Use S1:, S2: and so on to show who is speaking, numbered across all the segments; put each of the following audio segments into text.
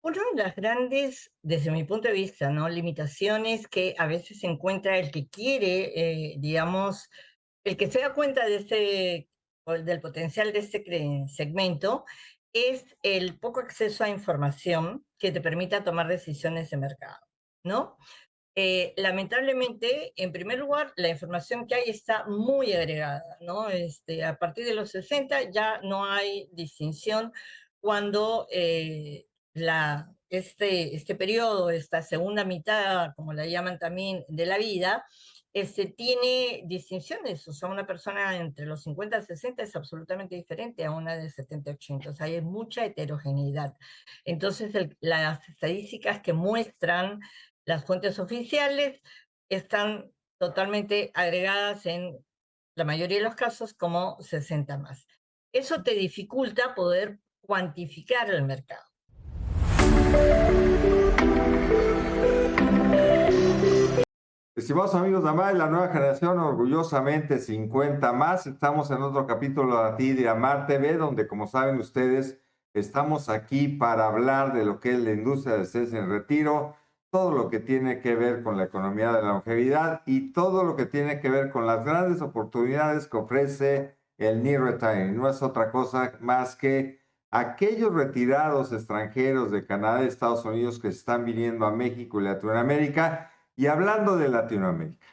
S1: Una de las grandes, desde mi punto de vista, ¿no? Limitaciones que a veces encuentra el que quiere, digamos, el que se da cuenta de del potencial de segmento, es el poco acceso a información que te permita tomar decisiones de mercado, ¿no? Lamentablemente, en primer lugar, la información que hay está muy agregada, ¿no? A partir de los 60 ya no hay distinción cuando este periodo, esta segunda mitad, como la llaman también, de la vida, tiene distinciones. O sea, una persona entre los 50 y 60 es absolutamente diferente a una de 70 y 80. O sea, hay mucha heterogeneidad. Entonces, las estadísticas que muestran las fuentes oficiales están totalmente agregadas en la mayoría de los casos como 60 más. Eso te dificulta poder cuantificar el mercado.
S2: Estimados amigos de AMAR, la nueva generación, orgullosamente 50 más, estamos en otro capítulo de ti de AMAR TV, donde como saben ustedes, estamos aquí para hablar de lo que es la industria de estrés en retiro, todo lo que tiene que ver con la economía de la longevidad y todo lo que tiene que ver con las grandes oportunidades que ofrece el Near Retiring. No es otra cosa más que aquellos retirados extranjeros de Canadá y Estados Unidos que están viniendo a México y Latinoamérica. Y hablando de Latinoamérica,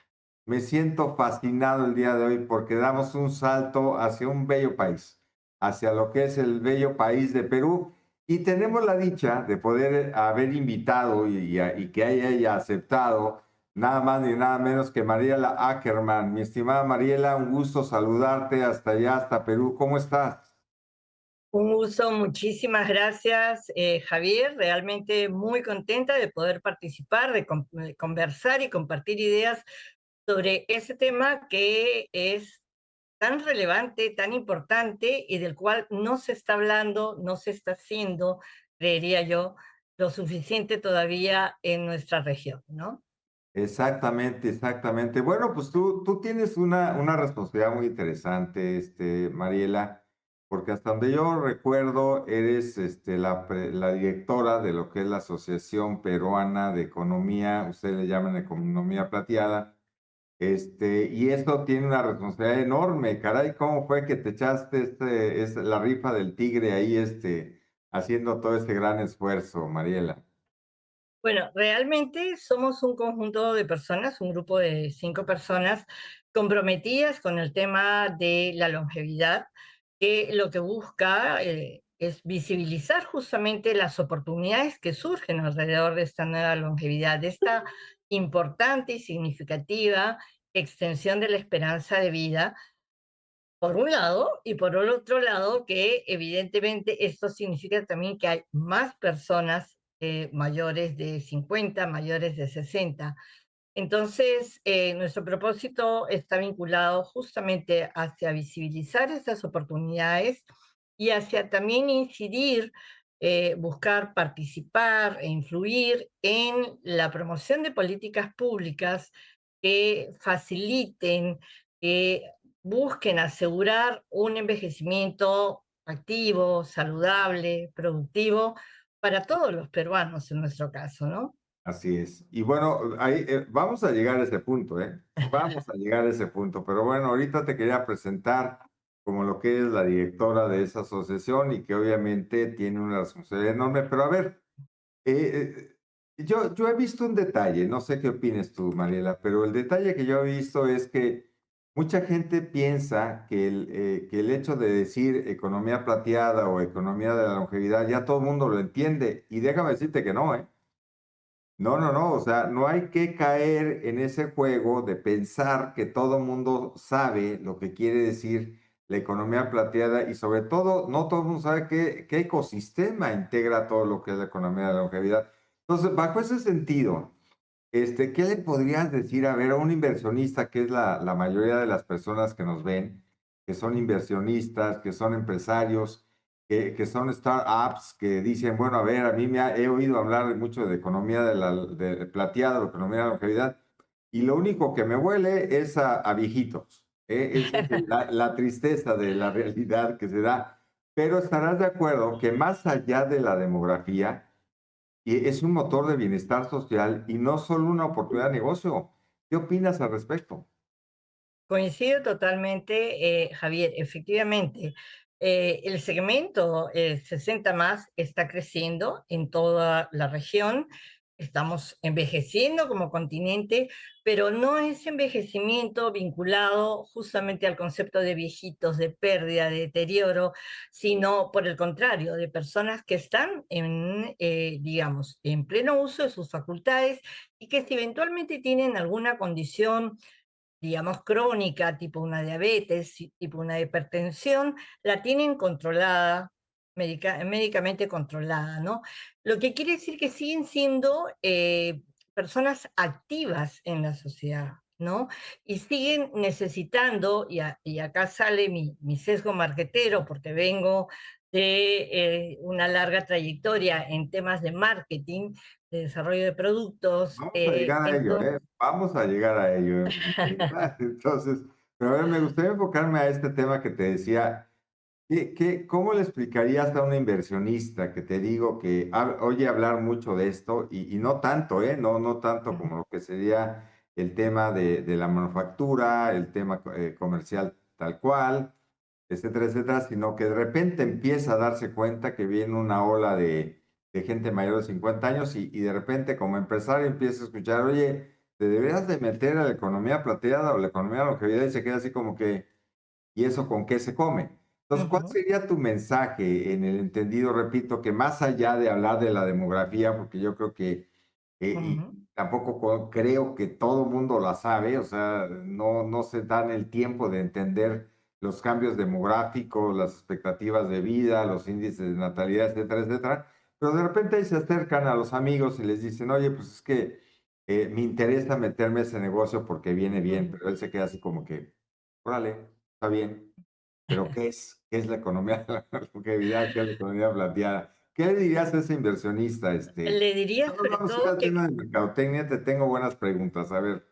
S2: me siento fascinado el día de hoy porque damos un salto hacia un bello país, hacia lo que es el bello país de Perú. Y tenemos la dicha de poder haber invitado y que haya aceptado nada más ni nada menos que Mariela Ackerman. Mi estimada Mariela, un gusto saludarte hasta allá, hasta Perú. ¿Cómo estás?
S1: Un gusto, muchísimas gracias, Javier. Realmente muy contenta de poder participar, de conversar y compartir ideas sobre ese tema que es tan relevante, tan importante y del cual no se está hablando, no se está haciendo, creería yo, lo suficiente todavía en nuestra región, ¿no?
S2: Exactamente, exactamente. Bueno, pues tú tienes una responsabilidad muy interesante, Mariela, porque hasta donde yo recuerdo, eres la directora de lo que es la Asociación Peruana de Economía, ustedes le llaman Economía Plateada, y esto tiene una responsabilidad enorme. Caray, ¿cómo fue que te echaste la rifa del tigre ahí, haciendo todo este gran esfuerzo, Mariela?
S1: Bueno, realmente somos un conjunto de personas, un grupo de 5 personas comprometidas con el tema de la longevidad, que lo que busca es visibilizar justamente las oportunidades que surgen alrededor de esta nueva longevidad, de esta importante y significativa extensión de la esperanza de vida, por un lado, y por el otro lado, que evidentemente esto significa también que hay más personas mayores de 50, mayores de 60. Entonces, nuestro propósito está vinculado justamente hacia visibilizar estas oportunidades y hacia también incidir, buscar participar e influir en la promoción de políticas públicas que faciliten, que busquen asegurar un envejecimiento activo, saludable, productivo para todos los peruanos en nuestro caso, ¿no?
S2: Así es. Y bueno, ahí, vamos a llegar a ese punto, ¿eh? Vamos a llegar a ese punto. Pero bueno, ahorita te quería presentar como lo que es la directora de esa asociación y que obviamente tiene una responsabilidad enorme. Pero a ver, yo he visto un detalle, no sé qué opines tú, Mariela, pero el detalle que yo he visto es que mucha gente piensa que el hecho de decir economía plateada o economía de la longevidad, ya todo el mundo lo entiende. Y déjame decirte que no, ¿eh? No, no, no, o sea, no hay que caer en ese juego de pensar que todo mundo sabe lo que quiere decir la economía plateada y sobre todo, no todo el mundo sabe qué ecosistema integra todo lo que es la economía de la longevidad. Entonces, bajo ese sentido, ¿qué le podrías decir a ver a un inversionista, que es la mayoría de las personas que nos ven, que son inversionistas, que son empresarios, que son startups, que dicen, bueno, a ver, he oído hablar mucho de economía de plateada, o economía de la longevidad, y lo único que me huele es a viejitos. Esa es la tristeza de la realidad que se da. Pero estarás de acuerdo que más allá de la demografía, y es un motor de bienestar social y no solo una oportunidad de negocio. ¿Qué opinas al respecto?
S1: Coincido totalmente, Javier. Efectivamente, el segmento 60 más está creciendo en toda la región. Estamos envejeciendo como continente, pero no es envejecimiento vinculado justamente al concepto de viejitos, de pérdida, de deterioro, sino por el contrario, de personas que están en, digamos, en pleno uso de sus facultades y que si eventualmente tienen alguna condición, digamos, crónica, tipo una diabetes, tipo una hipertensión, la tienen controlada, médicamente controlada, ¿no? Lo que quiere decir que siguen siendo personas activas en la sociedad, ¿no? Y siguen necesitando, y acá sale mi sesgo marketero, porque vengo de una larga trayectoria en temas de marketing, de desarrollo de productos.
S2: Vamos a llegar a ello,
S1: Entonces,
S2: ¿eh? Vamos a llegar a ello. Entonces, pero a ver, me gustaría enfocarme a este tema que te decía. ¿Cómo le explicarías a un inversionista que te digo que oye hablar mucho de esto y no tanto, ¿eh? No tanto como lo que sería el tema de la manufactura, el tema comercial tal cual, etcétera, etcétera, sino que de repente empieza a darse cuenta que viene una ola de gente mayor de 50 años y de repente como empresario empieza a escuchar, oye, te deberías de meter a la economía plateada o la economía de la longevidad y se queda así como que, ¿y eso con qué se come? Entonces, ¿cuál
S1: ujú,
S2: sería tu mensaje en el entendido, repito, que más allá de hablar de la demografía, porque yo creo que, y
S1: ujú.
S2: tampoco creo que todo mundo la sabe, o sea, no se dan el tiempo de entender los cambios demográficos, las expectativas de vida, los índices de natalidad, etcétera, etcétera, pero de repente ahí se acercan a los amigos y les dicen, oye, pues es que me interesa meterme a ese negocio porque viene bien,
S1: Ujú.
S2: pero él se queda así como que, órale, está bien, pero ¿qué es la economía de la longevidad? ¿Qué es la economía planteada? ¿Qué le dirías a ese inversionista?
S1: Le diría
S2: No nos
S1: sobre
S2: vamos a ir
S1: todo
S2: al
S1: que
S2: tema de mercadotecnia, te tengo buenas preguntas. A ver,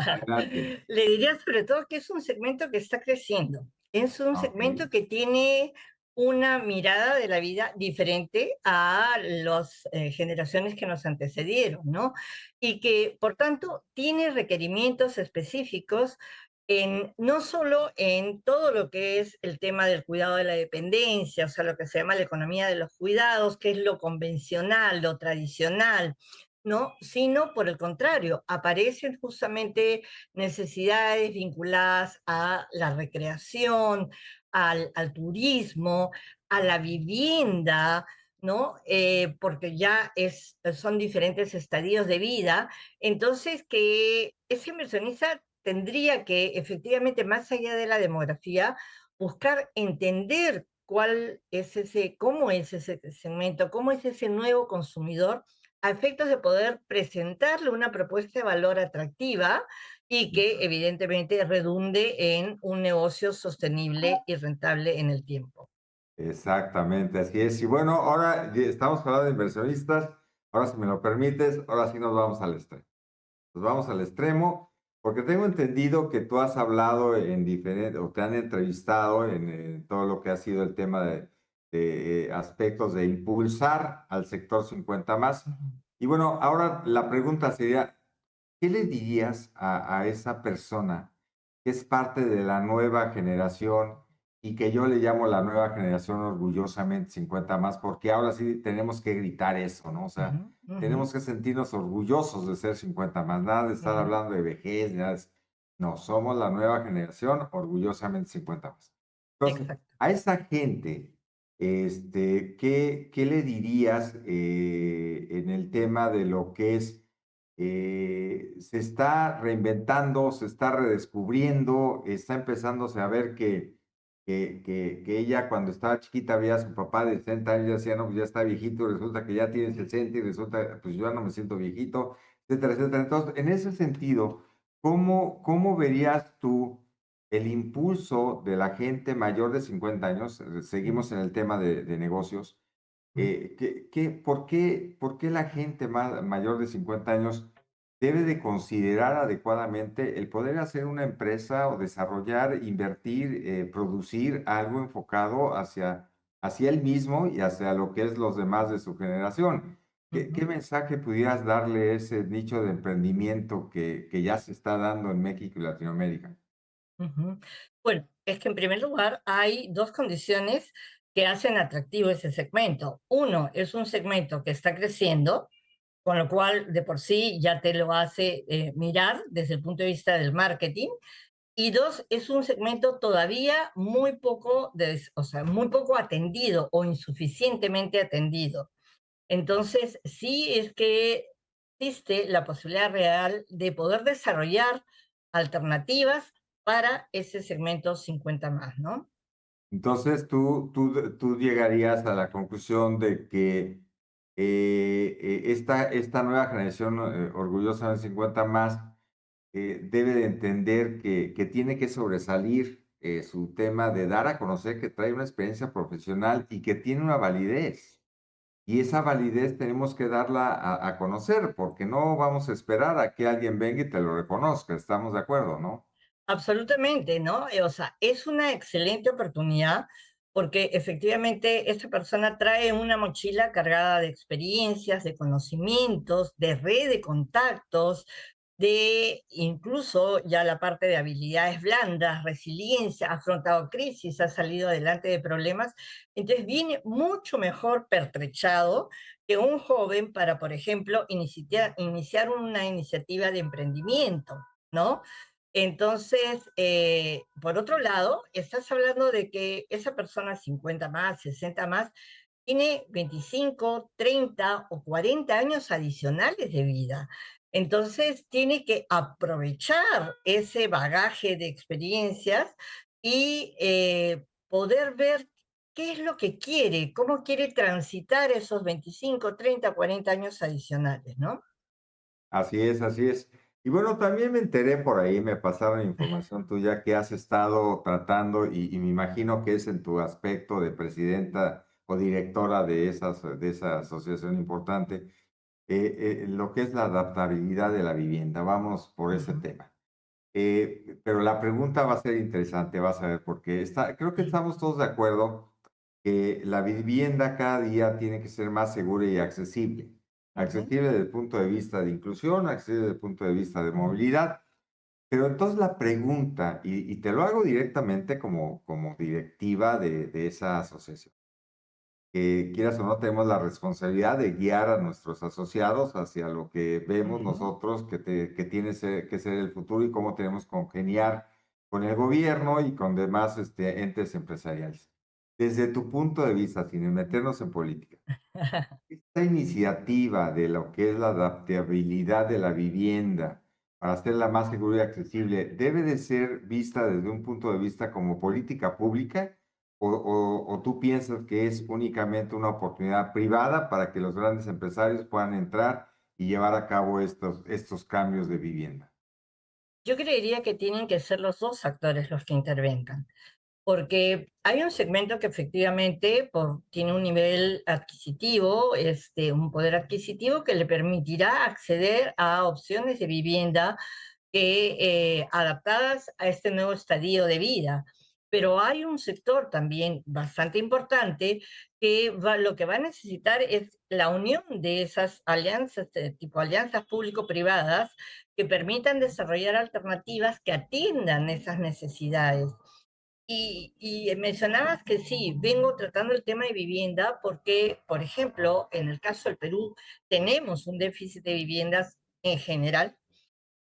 S2: adelante.
S1: le diría sobre todo que es un segmento que está creciendo. Es un
S2: Ok,
S1: segmento que tiene una mirada de la vida diferente a las generaciones que nos antecedieron, ¿no? Y que, por tanto, tiene requerimientos específicos en, no solo en todo lo que es el tema del cuidado de la dependencia, o sea, lo que se llama la economía de los cuidados, que es lo convencional, lo tradicional, ¿no? Sino por el contrario, aparecen justamente necesidades vinculadas a la recreación, al turismo, a la vivienda, ¿no? Porque ya son diferentes estadios de vida. Entonces, que ese inversionista tendría que, efectivamente, más allá de la demografía, buscar entender cuál es ese, cómo es ese segmento, cómo es ese nuevo consumidor, a efectos de poder presentarle una propuesta de valor atractiva y que evidentemente redunde en un negocio sostenible y rentable en el tiempo.
S2: exactamente, así es. Y bueno, ahora estamos hablando de inversionistas. Ahora, si me lo permites, ahora sí nos vamos al extremo. Nos vamos al extremo, porque tengo entendido que tú has hablado en diferentes, o te han entrevistado en todo lo que ha sido el tema de aspectos de impulsar al sector 50 más.
S1: Ujú,
S2: Y bueno, ahora la pregunta sería, ¿qué le dirías a esa persona que es parte de la nueva generación y que yo le llamo la nueva generación orgullosamente 50 más? Porque ahora sí tenemos que gritar eso, ¿no? O
S1: ujú,
S2: sea,
S1: ujú,
S2: tenemos que sentirnos orgullosos de ser 50 más, nada de estar
S1: ujú.
S2: hablando de vejez, ni nada de eso. No, somos la nueva generación orgullosamente 50 más. Entonces,
S1: Exacto.
S2: a esa gente, ¿qué le dirías en el tema de lo que es se está reinventando, se está redescubriendo, está empezándose a ver que ella cuando estaba chiquita veía a su papá de 60 años y decía, no, pues ya está viejito, y resulta que ya tiene 60 y resulta, pues yo ya no me siento viejito, etcétera, etcétera. Entonces, en ese sentido, ¿cómo verías tú el impulso de la gente mayor de 50 años?
S1: Ujú,
S2: Seguimos en el tema de negocios.
S1: ujú,
S2: ¿Por qué la gente mayor de 50 años debe de considerar adecuadamente el poder hacer una empresa o desarrollar, invertir, producir algo enfocado hacia él mismo y hacia lo que es los demás de su generación? ¿Qué mensaje pudieras darle a ese nicho de emprendimiento que ya se está dando en México y Latinoamérica?
S1: Ujú. Bueno, es que en primer lugar hay dos condiciones que hacen atractivo ese segmento. Uno, es un segmento que está creciendo, con lo cual de por sí ya te lo hace mirar desde el punto de vista del marketing. Y dos, es un segmento todavía muy poco, o sea, muy poco atendido o insuficientemente atendido. Entonces, sí es que existe la posibilidad real de poder desarrollar alternativas para ese segmento 50 más, ¿no?
S2: Entonces, tú llegarías a la conclusión de que esta nueva generación orgullosa de 50 más debe de entender que tiene que sobresalir su tema de dar a conocer que trae una experiencia profesional y que tiene una validez. Y esa validez tenemos que darla a conocer, porque no vamos a esperar a que alguien venga y te lo reconozca. ¿Estamos de acuerdo, no?
S1: Absolutamente, ¿no? O sea, es una excelente oportunidad porque efectivamente esta persona trae una mochila cargada de experiencias, de conocimientos, de red de contactos, de incluso ya la parte de habilidades blandas, resiliencia, ha afrontado crisis, ha salido adelante de problemas. Entonces viene mucho mejor pertrechado que un joven para, por ejemplo, iniciar una iniciativa de emprendimiento, ¿no? Entonces, por otro lado, estás hablando de que esa persona 50 más, 60 más, tiene 25, 30 o 40 años adicionales de vida. Entonces, tiene que aprovechar ese bagaje de experiencias y poder ver qué es lo que quiere, cómo quiere transitar esos 25, 30, 40 años adicionales, ¿no?
S2: Así es, así es. Y bueno, también me enteré por ahí, me pasaron información tuya que has estado tratando y me imagino que es en tu aspecto de presidenta o directora de esa asociación importante, lo que es la adaptabilidad de la vivienda. Vamos por ese
S1: Ujú,
S2: tema. Pero la pregunta va a ser interesante, vas a ver, porque creo que
S1: sí,
S2: estamos todos de acuerdo que la vivienda cada día tiene que ser más segura y accesible.
S1: ujú,
S2: Accesible desde el punto de vista de inclusión, accesible desde el punto de vista de
S1: ujú.
S2: movilidad. Pero entonces la pregunta, y te lo hago directamente como directiva de esa asociación, que quieras o no, tenemos la responsabilidad de guiar a nuestros asociados hacia lo que vemos
S1: Ujú.
S2: nosotros que tiene que ser el futuro y cómo tenemos que congeniar con el gobierno y con demás entes empresariales. Desde tu punto de vista, sin meternos en política, esta iniciativa de lo que es la adaptabilidad de la vivienda para hacerla más segura y accesible, ¿debe de ser vista desde un punto de vista como política pública o tú piensas que es únicamente una oportunidad privada para que los grandes empresarios puedan entrar y llevar a cabo estos cambios de vivienda?
S1: Yo creería que tienen que ser los dos actores los que intervengan, porque hay un segmento que efectivamente tiene un nivel adquisitivo, un poder adquisitivo que le permitirá acceder a opciones de vivienda adaptadas a este nuevo estadio de vida. Pero hay un sector también bastante importante que lo que va a necesitar es la unión de esas alianzas, tipo alianzas público-privadas, que permitan desarrollar alternativas que atiendan esas necesidades. Y mencionabas que sí, vengo tratando el tema de vivienda porque, por ejemplo, en el caso del Perú, tenemos un déficit de viviendas en general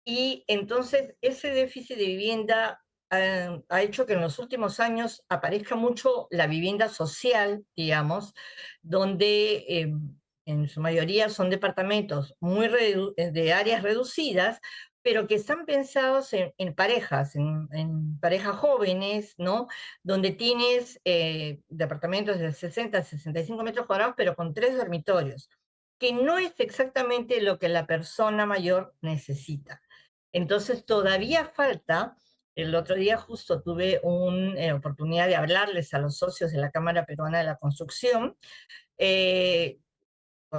S1: y entonces ese déficit de vivienda ha hecho que en los últimos años aparezca mucho la vivienda social, digamos, donde en su mayoría son departamentos de áreas reducidas, pero que están pensados en parejas, en parejas jóvenes, ¿no? Donde tienes departamentos de 60 a 65 metros cuadrados, pero con 3 dormitorios, que no es exactamente lo que la persona mayor necesita. Entonces todavía falta, el otro día justo tuve una oportunidad de hablarles a los socios de la Cámara Peruana de la Construcción, eh,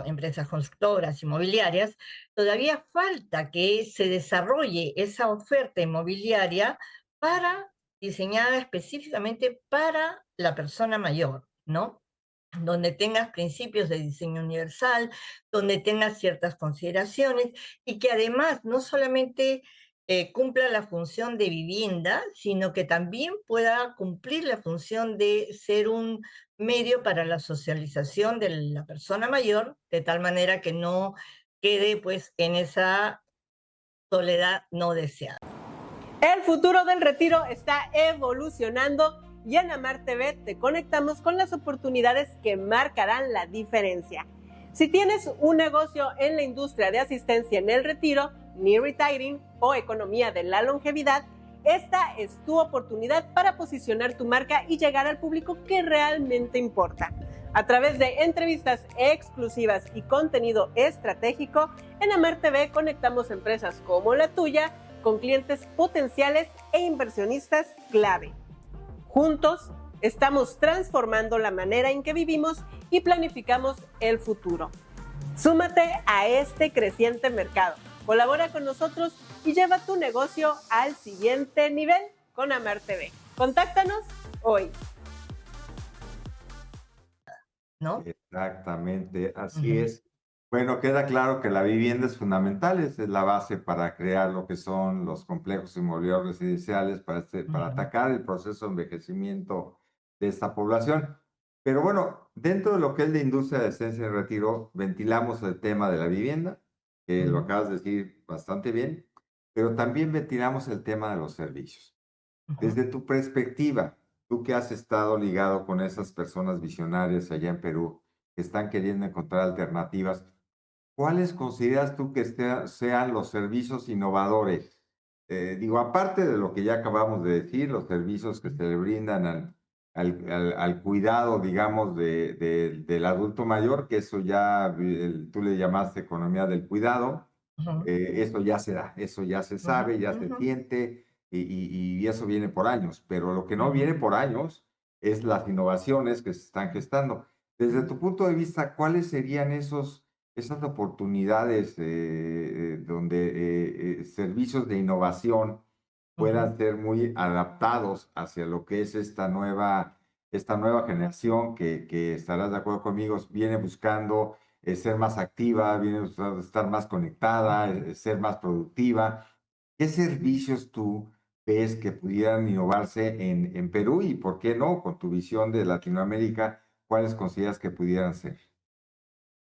S1: empresas constructoras, inmobiliarias, todavía falta que se desarrolle esa oferta inmobiliaria diseñada específicamente para la persona mayor, ¿no? donde tengas principios de diseño universal, donde tengas ciertas consideraciones y que además no solamente cumpla la función de vivienda, sino que también pueda cumplir la función de ser un medio para la socialización de la persona mayor, de tal manera que no quede pues en esa soledad no deseada.
S3: El futuro del retiro está evolucionando y en Amar TV te conectamos con las oportunidades que marcarán la diferencia. Si tienes un negocio en la industria de asistencia en el retiro, Near Retiring o economía de la longevidad, esta es tu oportunidad para posicionar tu marca y llegar al público que realmente importa. A través de entrevistas exclusivas y contenido estratégico, en Amar TV conectamos empresas como la tuya con clientes potenciales e inversionistas clave. Juntos, estamos transformando la manera en que vivimos y planificamos el futuro. Súmate a este creciente mercado, colabora con nosotros y lleva tu negocio al siguiente nivel con Amar TV. Contáctanos hoy.
S1: ¿No?
S2: Exactamente, así es. Bueno, queda claro que la vivienda es fundamental, es la base para crear lo que son los complejos inmobiliarios residenciales, para atacar el proceso de envejecimiento de esta población. Pero bueno, dentro de lo que es la industria de estancia y retiro, ventilamos el tema de la vivienda, que lo acabas de decir bastante bien, pero también ventilamos el tema de los servicios. Desde tu perspectiva, tú que has estado ligado con esas personas visionarias allá en Perú, que están queriendo encontrar alternativas, ¿cuáles consideras tú que sean los servicios innovadores? Digo, aparte de lo que ya acabamos de decir, los servicios que se le brindan al cuidado, digamos, del adulto mayor, que eso ya tú le llamaste economía del cuidado, eso ya se da, eso ya se sabe, ya se siente y eso viene por años, pero lo que no viene por años es las innovaciones que se están gestando. Desde tu punto de vista, ¿cuáles serían esas oportunidades donde servicios de innovación puedan ser muy adaptados hacia lo que es esta nueva generación que estarás de acuerdo conmigo, viene buscando ser más activa, viene buscando estar más conectada, ser más productiva? ¿Qué servicios tú ves que pudieran innovarse en Perú y por qué no, con tu visión de Latinoamérica, cuáles consideras que pudieran ser?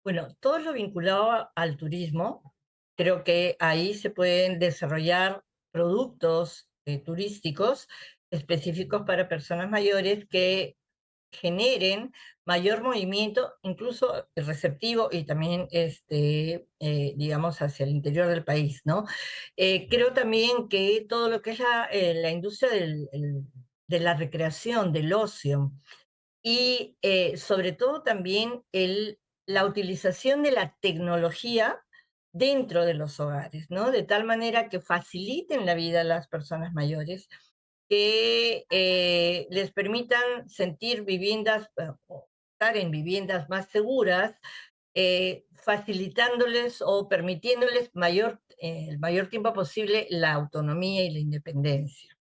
S1: Bueno, todo lo vinculado al turismo, creo que ahí se pueden desarrollar productos turísticos específicos para personas mayores que generen mayor movimiento, incluso receptivo y también, digamos, hacia el interior del país, ¿no? Creo también que todo lo que es la industria de la recreación, del ocio, y sobre todo también la utilización de la tecnología dentro de los hogares, ¿no? De tal manera que faciliten la vida a las personas mayores, que les permitan sentir viviendas o estar en viviendas más seguras, facilitándoles o permitiéndoles el mayor tiempo posible la autonomía y la independencia.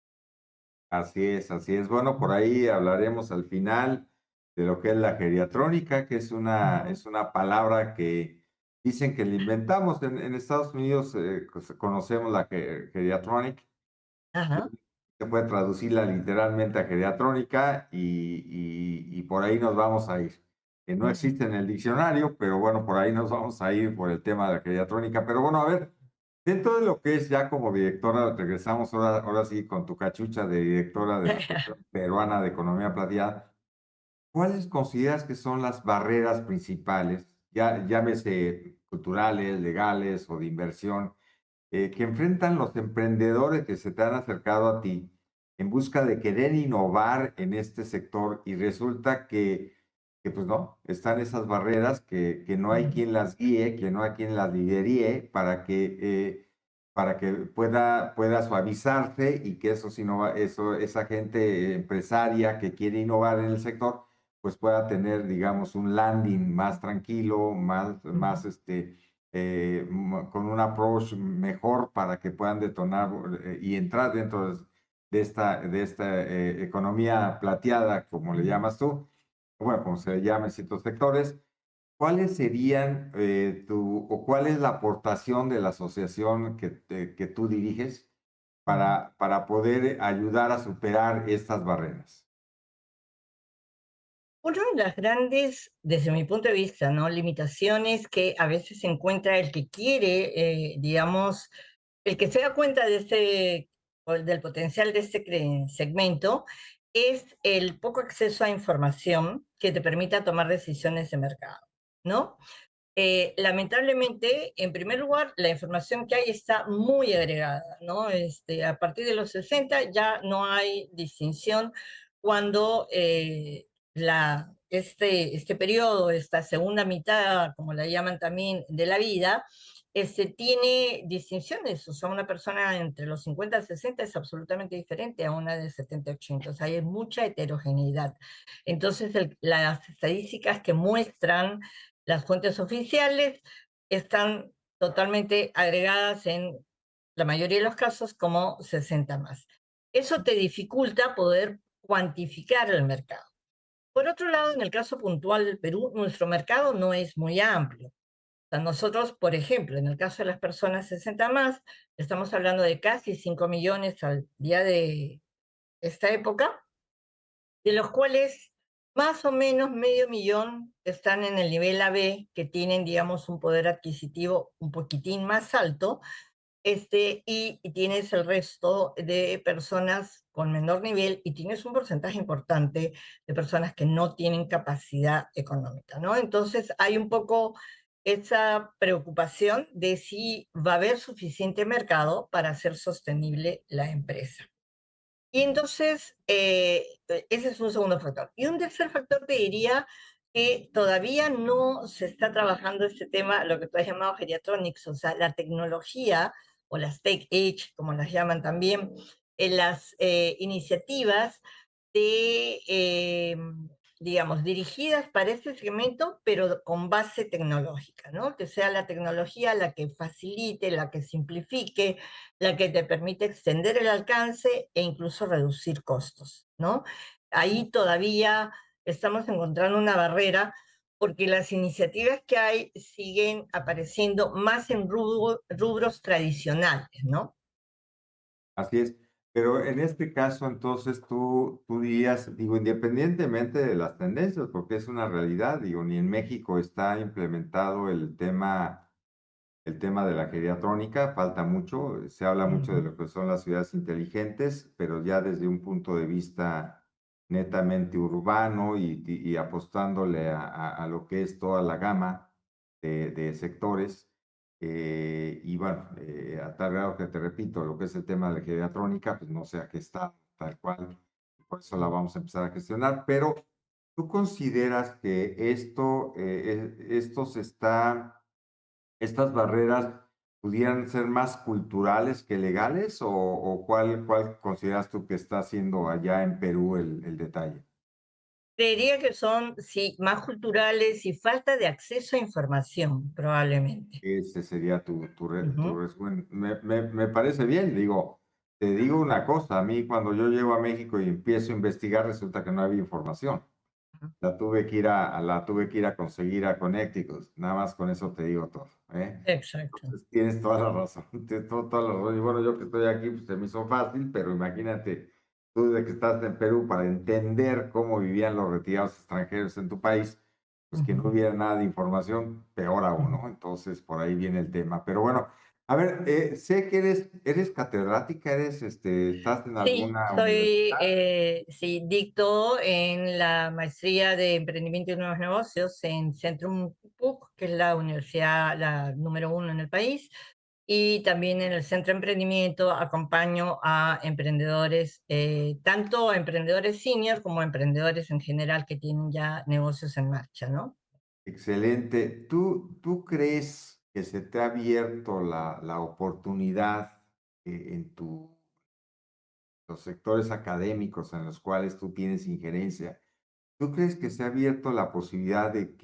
S2: Así es, así es. Bueno, por ahí hablaremos al final de lo que es la geriatrónica, que
S1: Ujú.
S2: es una palabra que dicen que la inventamos. En Estados Unidos conocemos la geriatronic,
S1: Ajá.
S2: se puede traducirla literalmente a geriatrónica y por ahí nos vamos a ir. Que no
S1: Ujú.
S2: existe en el diccionario, pero bueno, por ahí nos vamos a ir por el tema de la geriatrónica. Pero bueno, a ver, dentro de lo que es ya como directora, regresamos ahora sí con tu cachucha de directora de la Asociación Peruana de Economía Plateada. ¿Cuáles consideras que son las barreras principales, ya llámese culturales, legales o de inversión, que enfrentan los emprendedores que se te han acercado a ti en busca de querer innovar en este sector y resulta que pues no, están esas barreras que no hay
S1: Ujú.
S2: quien las guíe, que no hay quien las liderie para que pueda suavizarse y que esa gente empresaria que quiere innovar en el sector pues pueda tener, digamos, un landing más tranquilo, más con un approach mejor para que puedan detonar y entrar dentro de esta economía plateada, como le
S1: Ujú.
S2: llamas tú. bueno, como se le llama en ciertos sectores, ¿cuáles serían o cuál es la aportación de la asociación que tú diriges
S1: Ujú.
S2: para poder ayudar a superar estas barreras?
S1: Una de las grandes, desde mi punto de vista, ¿no? Limitaciones que a veces encuentra el que quiere, digamos, el que se da cuenta de del potencial de este segmento, es el poco acceso a información que te permita tomar decisiones de mercado, ¿no? Lamentablemente, en primer lugar, la información que hay está muy agregada, ¿no? A partir de los 60 ya no hay distinción cuando este periodo, esta segunda mitad, como la llaman también, de la vida, tiene distinciones. O sea, una persona entre los 50 y 60 es absolutamente diferente a una de 70 y 80. O sea, hay mucha heterogeneidad. Entonces, las estadísticas que muestran las fuentes oficiales están totalmente agregadas en la mayoría de los casos como 60 más. Eso te dificulta poder cuantificar el mercado. Por otro lado, en el caso puntual del Perú, nuestro mercado no es muy amplio. O sea, nosotros, por ejemplo, en el caso de las personas 60 más, estamos hablando de casi 5 millones al día de esta época, de los cuales más o menos medio millón están en el nivel AB, que tienen, digamos, un poder adquisitivo un poquitín más alto, y tienes el resto de personas con menor nivel y tienes un porcentaje importante de personas que no tienen capacidad económica, ¿no? Entonces hay un poco esa preocupación de si va a haber suficiente mercado para hacer sostenible la empresa. Y entonces, ese es un segundo factor. Y un tercer factor te diría que todavía no se está trabajando este tema, lo que tú has llamado geriatronics, o sea, la tecnología o las tech age, como las llaman también, en las iniciativas de, digamos, dirigidas para este segmento, pero con base tecnológica, ¿no? Que sea la tecnología la que facilite, la que simplifique, la que te permite extender el alcance e incluso reducir costos, ¿no? Ahí todavía estamos encontrando una barrera porque las iniciativas que hay siguen apareciendo más en rubros tradicionales, ¿no?
S2: Así es. Pero en este caso, entonces, tú dirías, digo, independientemente de las tendencias, porque es una realidad, digo, ni en México está implementado el tema de la geriatrónica, falta mucho, se habla mucho de
S1: Ujú.
S2: lo que son las ciudades inteligentes, pero ya desde un punto de vista netamente urbano y apostándole a lo que es toda la gama de sectores. Y bueno, a tal grado que te repito, lo que es el tema de la geriatrónica, pues no sé a qué está tal cual, por eso la vamos a empezar a gestionar, pero ¿tú consideras que esto se está estas barreras pudieran ser más culturales que legales o cuál consideras tú que está haciendo allá en Perú el detalle?
S1: Creería que son, sí, más culturales y falta de acceso a información, probablemente.
S2: Ese sería tu
S1: Ujú,
S2: resumen. Me parece bien, digo, te digo una cosa, a mí cuando yo llego a México y empiezo a investigar resulta que no había información.
S1: ujú.
S2: La tuve que ir a conseguir a Connecticut, nada más con eso te digo todo, ¿eh?
S1: Exacto.
S2: Entonces, tienes toda la razón, tienes toda la razón. Y bueno, yo que estoy aquí, pues se me hizo fácil, pero imagínate, tú de que estás en Perú para entender cómo vivían los retirados extranjeros en tu país, pues que no
S1: Ujú,
S2: hubiera nada de información, peor aún,
S1: ujú.
S2: ¿no? Entonces, por ahí viene el tema. Pero bueno, a ver, sé que eres catedrática, estás en
S1: Sí,
S2: alguna
S1: soy,
S2: universidad.
S1: sí, dicto en la maestría de Emprendimiento y Nuevos Negocios en Centrum PUC, que es la universidad la número uno en el país, y también en el Centro de Emprendimiento acompaño a emprendedores, tanto a emprendedores senior como a emprendedores en general que tienen ya negocios en marcha, ¿no?
S2: Excelente. ¿Tú crees que se te ha abierto la oportunidad en los sectores académicos en los cuales tú tienes injerencia? ¿Tú crees que se ha abierto la posibilidad de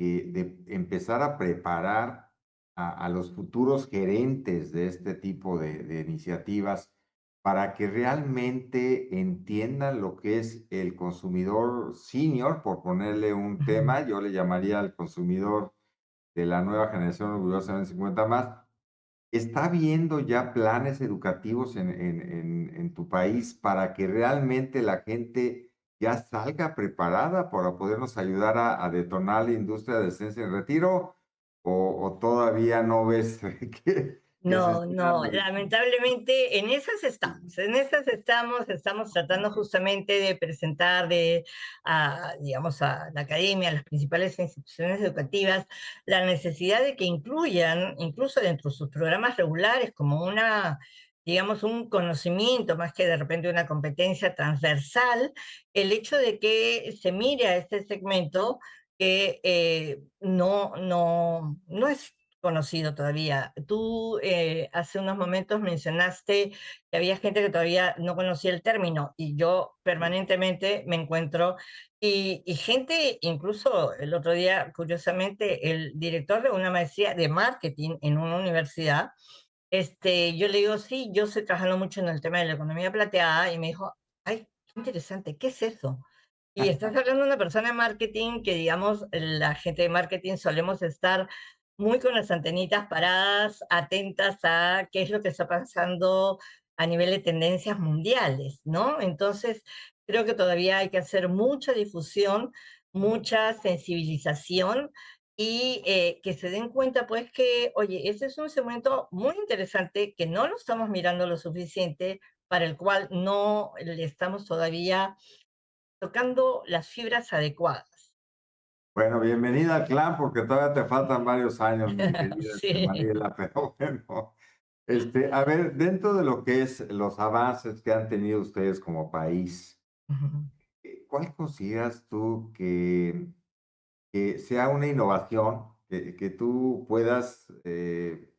S2: empezar a preparar a los futuros gerentes de este tipo de iniciativas para que realmente entiendan lo que es el consumidor senior, por ponerle un
S1: Ujú.
S2: tema, yo le llamaría al consumidor de la nueva generación orgullosamente 50 más, ¿está viendo ya planes educativos en tu país para que realmente la gente ya salga preparada para podernos ayudar a detonar la industria de descenso en retiro? ¿O todavía no ves que se
S1: No,
S2: esté
S1: no,
S2: dando el...
S1: lamentablemente estamos tratando justamente de presentar digamos, a la academia, a las principales instituciones educativas, la necesidad de que incluyan, incluso dentro de sus programas regulares, como digamos, un conocimiento más que de repente una competencia transversal, el hecho de que se mire a este segmento que no es conocido todavía. Tú hace unos momentos mencionaste que había gente que todavía no conocía el término y yo permanentemente me encuentro y gente, incluso el otro día, curiosamente, el director de una maestría de marketing en una universidad, yo le digo, sí, yo estoy trabajando mucho en el tema de la economía plateada y me dijo, ay, qué interesante, ¿qué es eso? Y estás hablando de una persona de marketing que, digamos, la gente de marketing solemos estar muy con las antenitas paradas, atentas a qué es lo que está pasando a nivel de tendencias mundiales, ¿no? Entonces, creo que todavía hay que hacer mucha difusión, mucha sensibilización y que se den cuenta, pues, que, oye, ese es un segmento muy interesante que no lo estamos mirando lo suficiente, para el cual no le estamos todavía tocando las fibras adecuadas.
S2: Bueno, bienvenida al clan, porque todavía te faltan varios años, mi querida
S1: Sí.
S2: Mariela, pero bueno, a ver, dentro de lo que es los avances que han tenido ustedes como país,
S1: Ujú,
S2: ¿cuál consideras tú que sea una innovación que tú puedas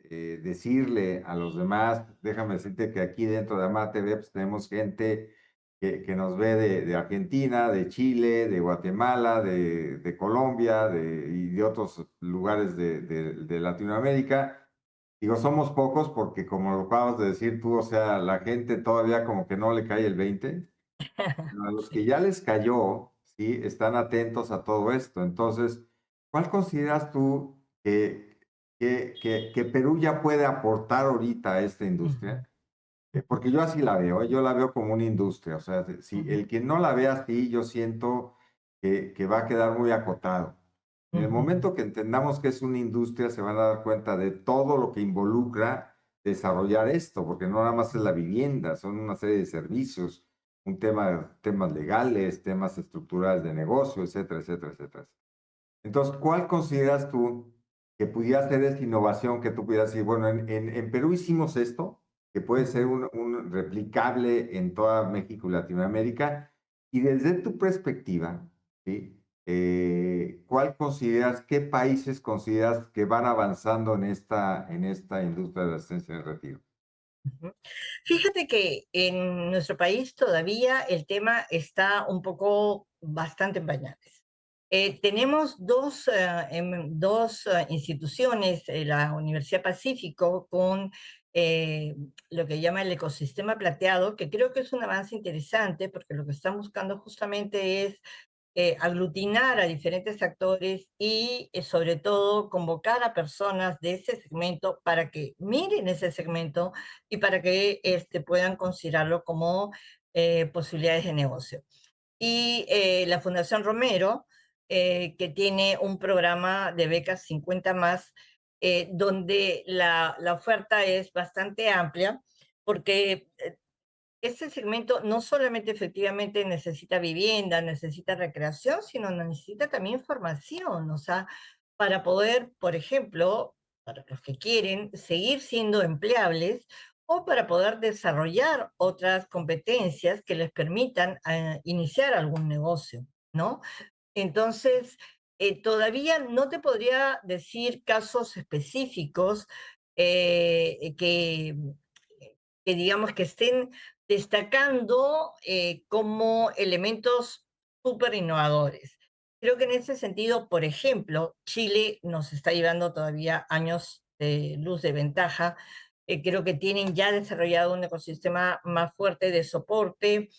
S2: decirle a los demás? Déjame decirte que aquí dentro de Amar TV pues, tenemos gente que nos ve de Argentina, de Chile, de Guatemala, de Colombia y de otros lugares de Latinoamérica. Digo, somos pocos porque como lo acabas de decir tú, o sea, la gente todavía como que no le cae el 20. A los
S1: sí,
S2: que ya les cayó, ¿sí? Están atentos a todo esto. Entonces, ¿cuál consideras tú que Perú ya puede aportar ahorita a esta
S1: ujú,
S2: industria? Porque yo así la veo, ¿eh? Yo la veo como una industria. O sea, si
S1: ujú,
S2: el que no la ve así, yo siento que va a quedar muy acotado. En el
S1: ujú,
S2: momento que entendamos que es una industria, se van a dar cuenta de todo lo que involucra desarrollar esto, porque no nada más es la vivienda, son una serie de servicios, temas legales, temas estructurales de negocio, etcétera, etcétera, etcétera. Entonces, ¿cuál consideras tú que pudiera ser esta innovación que tú pudieras decir, bueno, en Perú hicimos esto, que puede ser
S1: ujú.
S2: un replicable en toda México y Latinoamérica, y desde tu perspectiva, ¿sí? ¿Cuál consideras, qué países consideras que van avanzando en esta industria de la asistencia en el retiro?
S1: Ujú. Fíjate que en nuestro país todavía el tema está un poco bastante en pañales. Tenemos dos instituciones, la Universidad Pacífico con lo que llama el ecosistema plateado, que creo que es un avance interesante porque lo que están buscando justamente es aglutinar a diferentes actores y sobre todo convocar a personas de ese segmento para que miren ese segmento y para que puedan considerarlo como posibilidades de negocio. Y la Fundación Romero, que tiene un programa de becas 50 más, donde la oferta es bastante amplia, porque este segmento no solamente efectivamente necesita vivienda, necesita recreación, sino necesita también formación, o sea, para poder, por ejemplo, para los que quieren seguir siendo empleables o para poder desarrollar otras competencias que les permitan iniciar algún negocio, ¿no? Entonces, todavía no te podría decir casos específicos eh, que, que digamos que estén destacando como elementos súper innovadores. Creo que en ese sentido, por ejemplo, Chile nos está llevando todavía años de luz de ventaja creo que tienen ya desarrollado un ecosistema más fuerte de soporte,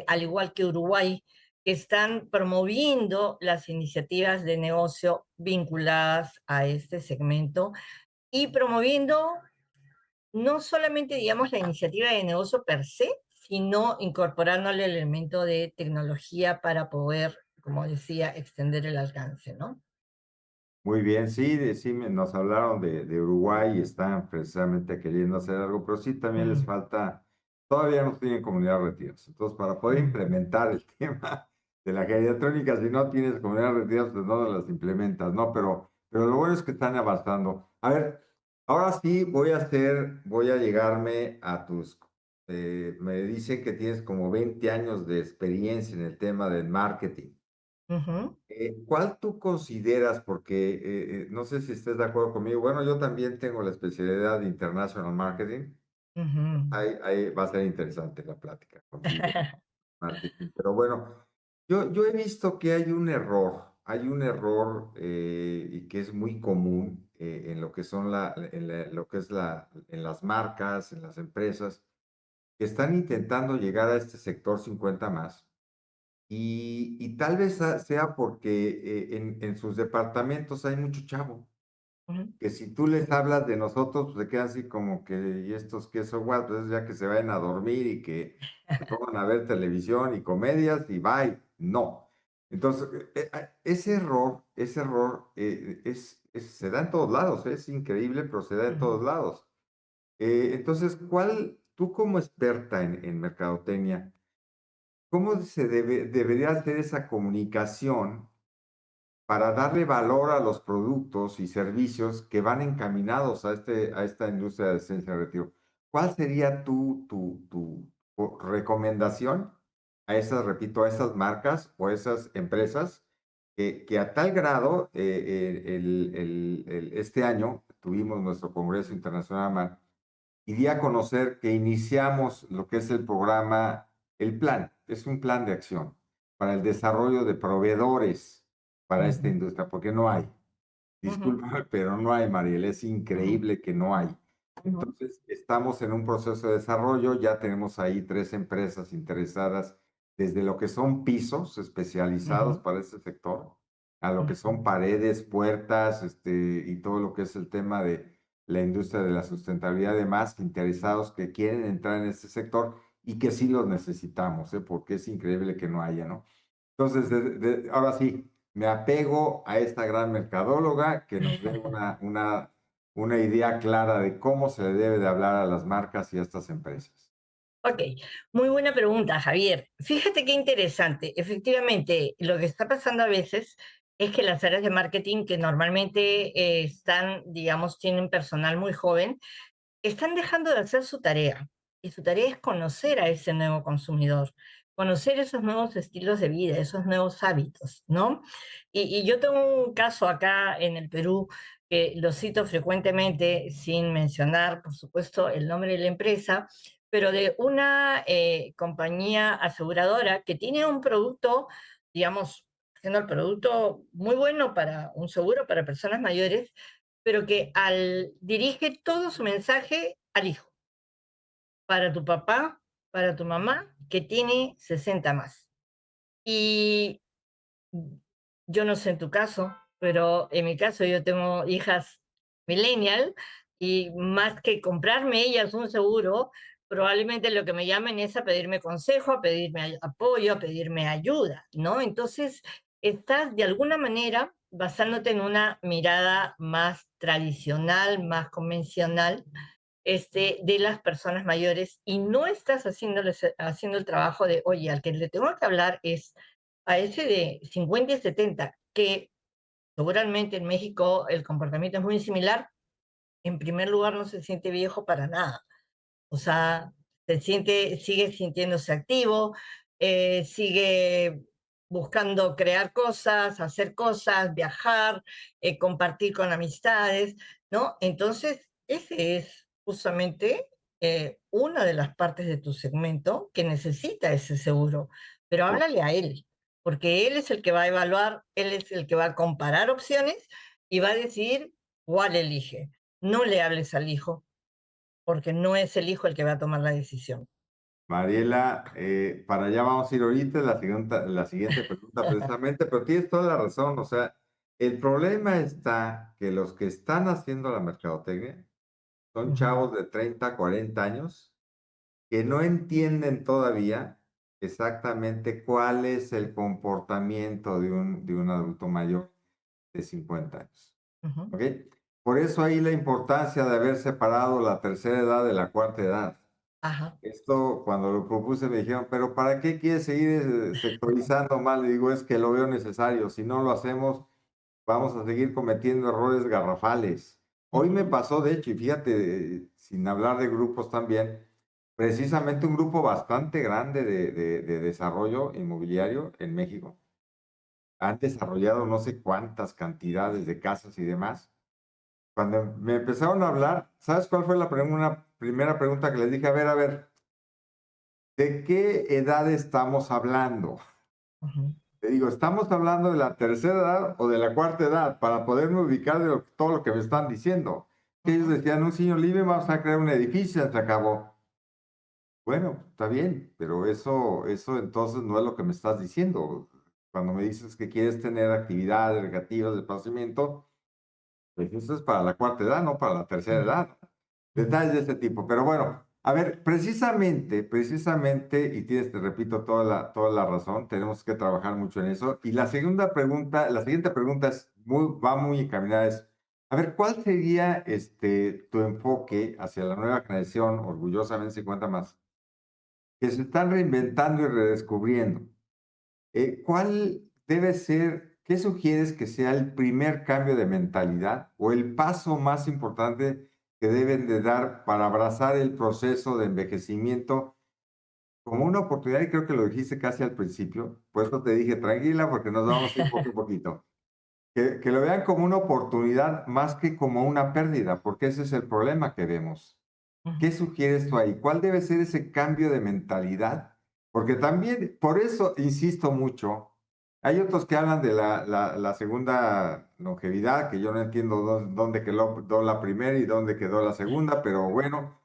S1: al igual que Uruguay, que están promoviendo las iniciativas de negocio vinculadas a este segmento y promoviendo no solamente, digamos, la iniciativa de negocio per se, sino incorporándole el elemento de tecnología para poder, como decía, extender el alcance, ¿no?
S2: Muy bien, sí, sí nos hablaron de Uruguay y están precisamente queriendo hacer algo, pero sí también les
S1: Mm,
S2: falta, todavía no tienen comunidad de retiros. Entonces, para poder
S1: mm,
S2: implementar el tema de la geriatrónica, si no tienes comunidad de retiros, pues no las implementas, ¿no? Pero lo bueno es que están avanzando. A ver, ahora sí voy a llegarme a me dicen que tienes como 20 años de experiencia en el tema del marketing.
S1: ujú,
S2: ¿Cuál tú consideras? Porque no sé si estés de acuerdo conmigo. Bueno, yo también tengo la especialidad de International Marketing.
S1: ujú.
S2: Ahí va a ser interesante la plática contigo, marketing. Pero bueno, yo he visto que hay un error y que es muy común en lo que son lo que es en las marcas, en las empresas, que están intentando llegar a este sector 50 más. Y tal vez sea porque en sus departamentos hay mucho chavo,
S1: Ujú,
S2: que si tú les hablas de nosotros, pues se quedan así como que, ¿y estos qué son? Guau, pues ya que se vayan a dormir y que se pongan a ver televisión y comedias y bye. No. Entonces, ese error se da en todos lados, es increíble, pero se da en
S1: ujú,
S2: todos lados. Entonces, tú como experta en mercadotecnia, ¿cómo debería hacer esa comunicación para darle valor a los productos y servicios que van encaminados a esta industria de ciencia de retiro? ¿Cuál sería tu recomendación a esas, repito, a esas marcas o esas empresas que a tal grado, este año tuvimos nuestro Congreso Internacional y di a conocer que iniciamos lo que es el programa, el plan, es un plan de acción para el desarrollo de proveedores para esta
S1: ujú,
S2: industria, porque no hay.
S1: ujú,
S2: Disculpa, pero no hay, Mariel, es
S1: ujú,
S2: increíble que no hay.
S1: ujú,
S2: Entonces, estamos en un proceso de desarrollo, ya tenemos ahí 3 empresas interesadas, desde lo que son pisos especializados
S1: ujú,
S2: para este sector, a lo que
S1: ujú,
S2: son paredes, puertas, y todo lo que es el tema de la industria de la sustentabilidad, además, interesados que quieren entrar en este sector y que sí los necesitamos, ¿eh? Porque es increíble que no haya, ¿no? Entonces, ahora sí, me apego a esta gran mercadóloga que nos dé una idea clara de cómo se le debe de hablar a las marcas y a estas empresas.
S1: Ok, muy buena pregunta, Javier. Fíjate qué interesante. Efectivamente, lo que está pasando a veces es que las áreas de marketing que normalmente están, digamos, tienen personal muy joven, están dejando de hacer su tarea. Y su tarea es conocer a ese nuevo consumidor, conocer esos nuevos estilos de vida, esos nuevos hábitos, ¿no? Y yo tengo un caso acá en el Perú que lo cito frecuentemente, sin mencionar, por supuesto, el nombre de la empresa, pero de una compañía aseguradora que tiene un producto, digamos, haciendo el producto muy bueno para un seguro para personas mayores, pero que dirige todo su mensaje al hijo, para tu papá, para tu mamá, que tiene 60 más. Y yo no sé en tu caso, pero en mi caso yo tengo hijas millennial y más que comprarme ellas un seguro, probablemente lo que me llamen es a pedirme consejo, a pedirme apoyo, a pedirme ayuda, ¿no? Entonces, estás de alguna manera basándote en una mirada más tradicional, más convencional, de las personas mayores y no estás haciendo el trabajo de, oye, al que le tengo que hablar es a ese de 50 y 70, que seguramente en México el comportamiento es muy similar. En primer lugar, no se siente viejo para nada. O sea, sigue sintiéndose activo, sigue buscando crear cosas, hacer cosas, viajar, compartir con amistades, ¿no? Entonces, ese es justamente una de las partes de tu segmento que necesita ese seguro. Pero háblale a él, porque él es el que va a evaluar, él es el que va a comparar opciones y va a decidir cuál elige. No le hables al hijo, porque no es el hijo el que va a tomar la decisión.
S2: Mariela, para allá vamos a ir ahorita, la siguiente pregunta precisamente, pero tienes toda la razón, o sea, el problema está que los que están haciendo la mercadotecnia son
S1: Ujú,
S2: chavos de 30, 40 años que no entienden todavía exactamente cuál es el comportamiento de un adulto mayor de 50 años.
S1: ujú,
S2: ¿Ok? Por eso ahí la importancia de haber separado la tercera edad de la cuarta edad.
S1: ajá,
S2: Esto cuando lo propuse me dijeron, pero ¿para qué quieres seguir sectorizando mal? Le digo, es que lo veo necesario. Si no lo hacemos, vamos a seguir cometiendo errores garrafales. Hoy me
S1: ujú,
S2: pasó, de hecho, y fíjate, sin hablar de grupos también, precisamente un grupo bastante grande de desarrollo inmobiliario en México. Han desarrollado no sé cuántas cantidades de casas y demás. Cuando me empezaron a hablar, ¿sabes cuál fue una primera pregunta que les dije? A ver, ¿de qué edad estamos hablando?
S1: ujú,
S2: Te digo, ¿estamos hablando de la tercera edad o de la cuarta edad? Para poderme ubicar de todo lo que me están diciendo. Que ellos
S1: ujú,
S2: decían, un señor libre, vamos a crear un edificio, se acabó. Bueno, está bien, pero eso entonces no es lo que me estás diciendo. Cuando me dices que quieres tener actividades recreativas de esparcimiento, pues eso es para la cuarta edad, no para la tercera
S1: ujú,
S2: edad. Detalles de este tipo. Pero bueno, a ver, precisamente, y tienes, te repito, toda la razón, tenemos que trabajar mucho en eso. Y la siguiente pregunta va muy encaminada, es, a ver, ¿cuál sería tu enfoque hacia la nueva generación, orgullosamente 50 más, que se están reinventando y redescubriendo? ¿Cuál debe ser, qué sugieres que sea el primer cambio de mentalidad o el paso más importante que deben de dar para abrazar el proceso de envejecimiento como una oportunidad? Y creo que lo dijiste casi al principio, por eso te dije tranquila porque nos vamos a ir poco a poquito. Que lo vean como una oportunidad más que como una pérdida, porque ese es el problema que vemos. ¿Qué
S1: ujú,
S2: sugieres tú ahí? ¿Cuál debe ser ese cambio de mentalidad? Porque también, por eso insisto mucho, hay otros que hablan de la segunda longevidad, que yo no entiendo dónde quedó la primera y dónde quedó la segunda, pero bueno,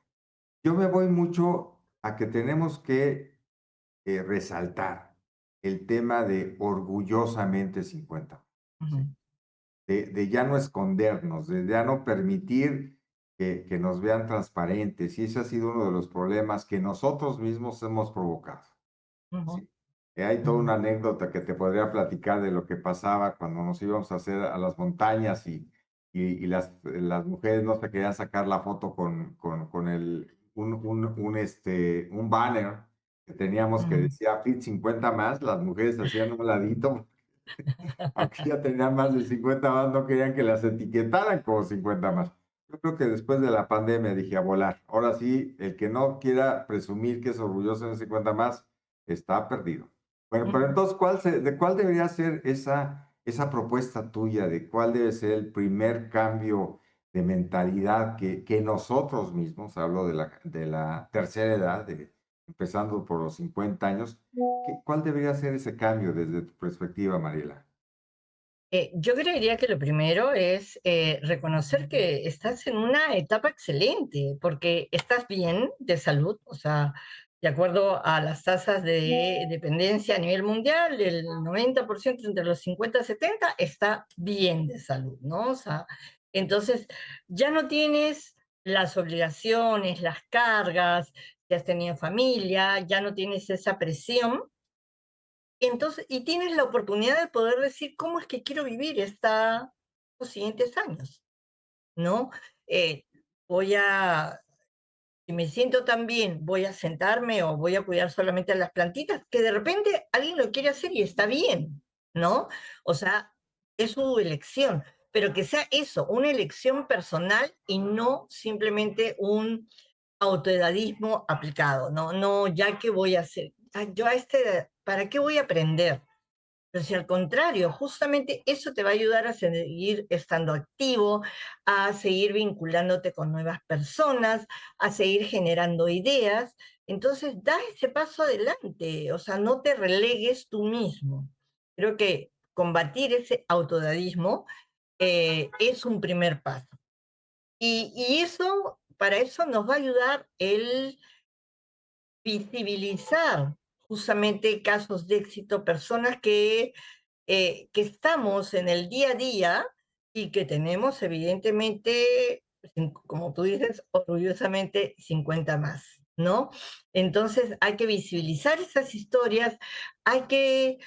S2: yo me voy mucho a que tenemos que resaltar el tema de orgullosamente 50. ¿Sí?
S1: ujú,
S2: De ya no escondernos, de ya no permitir que nos vean transparentes. Y ese ha sido uno de los problemas que nosotros mismos hemos provocado.
S1: ujú,
S2: ¿Sí? Hay toda
S1: ujú,
S2: una anécdota que te podría platicar de lo que pasaba cuando nos íbamos a hacer a las montañas y las mujeres no se querían sacar la foto con un banner que teníamos que
S1: ujú.
S2: decía Fit 50 más, las mujeres hacían un ladito aunque ya tenían más de 50 más, no querían que las etiquetaran como 50 más. Yo creo que después de la pandemia dije a volar. Ahora sí, el que no quiera presumir que es orgulloso de 50 más, está perdido. Bueno, pero
S1: Ujú,
S2: entonces, ¿de cuál debería ser esa propuesta tuya? ¿De cuál debe ser el primer cambio de mentalidad que nosotros mismos, hablo de la tercera edad, empezando por los 50 años, ¿cuál debería ser ese cambio desde tu perspectiva, Mariela?
S1: Yo creería que lo primero es reconocer que estás en una etapa excelente, porque estás bien de salud, o sea, de acuerdo a las tasas de dependencia a nivel mundial, el 90% entre los 50 y 70 está bien de salud, ¿no? O sea, entonces ya no tienes las obligaciones, las cargas, ya has tenido familia, ya no tienes esa presión. Entonces, y tienes la oportunidad de poder decir cómo es que quiero vivir los siguientes años, ¿no? Eh, voy a, si me siento tan bien, voy a sentarme o voy a cuidar solamente a las plantitas, que de repente alguien lo quiere hacer y está bien, ¿no? O sea, es su elección, pero que sea eso, una elección personal y no simplemente un autoedadismo aplicado, ¿no? No, ya que voy a hacer, yo a ¿para qué voy a aprender? Pero si al contrario, justamente eso te va a ayudar a seguir estando activo, a seguir vinculándote con nuevas personas, a seguir generando ideas. Entonces, da ese paso adelante, o sea, no te relegues tú mismo. Creo que combatir ese autodadismo es un primer paso. Y eso para eso nos va a ayudar el visibilizar justamente casos de éxito, personas que estamos en el día a día y que tenemos evidentemente, como tú dices, orgullosamente 50 más, ¿no? Entonces hay que visibilizar esas historias, hay que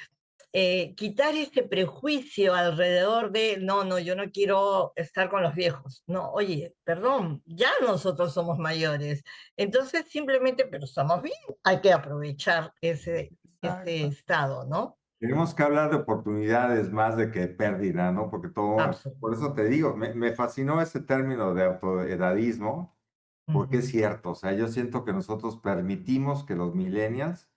S1: quitar ese prejuicio alrededor de, no, no, yo no quiero estar con los viejos. No, oye, perdón, ya nosotros somos mayores. Entonces simplemente, pero estamos bien, hay que aprovechar ese
S2: Exacto.
S1: estado, ¿no?
S2: Tenemos que hablar de oportunidades más de que pérdida, ¿no? Porque todo, por
S1: Absolutamente.
S2: eso te digo, me fascinó ese término de autoedadismo, porque es
S1: Ujú,
S2: cierto, o sea, yo siento que nosotros permitimos que los millennials